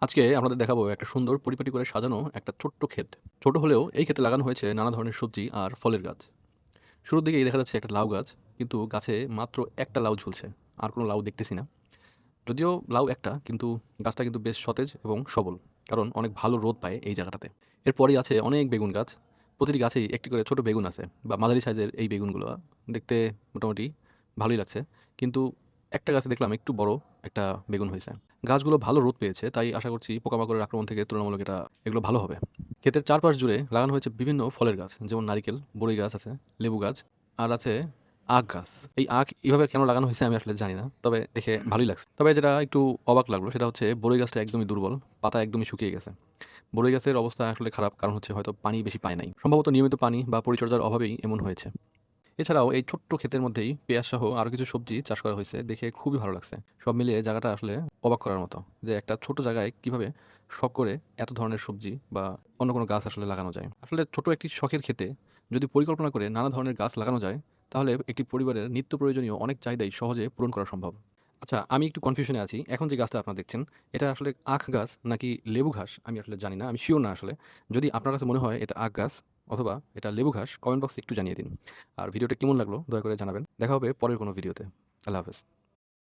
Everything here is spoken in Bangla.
আজকে আপনাদের দেখাবো একটা সুন্দর পরিপাটি করে সাজানো একটা ছোট্ট ক্ষেত। ছোট হলেও এই ক্ষেতে লাগানো হয়েছে নানা ধরনের সবজি আর ফলের গাছ। শুরুর দিকেই দেখা যাচ্ছে একটা লাউ গাছ, কিন্তু গাছে মাত্র একটা লাউ ঝুলছে, আর কোনো লাউ দেখতেছি না। যদিও লাউ একটা, কিন্তু গাছটা কিন্তু বেশ সতেজ এবং সবল, কারণ অনেক ভালো রোদ পায় এই জায়গাটাতে। এরপরই আছে অনেক বেগুন গাছ। প্রতিটি গাছেই একটি করে ছোট বেগুন আছে, বা মাঝারি সাইজের এই বেগুনগুলো দেখতে মোটামুটি ভালোই লাগছে। কিন্তু একটা গাছে দেখলাম একটু বড় একটা বেগুন হয়েছে। গাছগুলো ভালো রোদ পেয়েছে, তাই আশা করছি পোকামাকড়ের আক্রমণ থেকে তুলনামূলক এগুলো ভালো হবে। ক্ষেতের চারপাশ জুড়ে লাগানো হয়েছে বিভিন্ন ফলের গাছ, যেমন নারিকেল, বড়ই গাছ আছে, লেবু গাছ, আর আছে আখ গাছ। এই আখ এভাবে কেন লাগানো হয়েছে আমি আসলে জানি না, তবে দেখে ভালোই লাগছে। তবে যেটা একটু অবাক লাগলো সেটা হচ্ছে বড়ই গাছটা একদমই দুর্বল, পাতা একদমই শুকিয়ে গেছে। বড়ই গাছের অবস্থা আসলে খারাপ, কারণ হচ্ছে হয়তো পানি বেশি পায় নাই, সম্ভবত নিয়মিত পানি বা পরিচর্যার অভাবেই এমন হয়েছে। এছাড়াও এই ছোট্ট ক্ষেতের মধ্যেই পেঁয়াজ সহ আরো কিছু সবজি চাষ করা হয়েছে, দেখে খুবই ভালো লাগছে। সব মিলিয়ে জায়গাটা আসলে অবাক করার মতো, যে একটা ছোট জায়গায় কিভাবে শখ করে এত ধরনের সবজি বা অন্য কোনো গাছ আসলে লাগানো যায়। আসলে ছোট একটি শখের ক্ষেতে যদি পরিকল্পনা করে নানা ধরনের গাছ লাগানো যায়, তাহলে একটি পরিবারের নিত্য প্রয়োজনীয় অনেক চাহিদাই সহজে পূরণ করা সম্ভব। আচ্ছা, আমি একটু কনফিউশনে আছি। এখন যে গাছটা আপনারা দেখছেন, এটা আসলে আখ গাছ নাকি লেবু ঘাস আমি আসলে জানি না, আমি শিওর না আসলে। যদি আপনার কাছে মনে হয় এটা আখ গাছ অথবা এটা লেবু ঘাস, কমেন্ট বক্সে একটু জানিয়ে দিন। আর ভিডিওটা কেমন লাগলো দয়া করে জানাবেন। দেখা হবে পরের কোনো ভিডিওতে। আল্লাহ হাফেজ।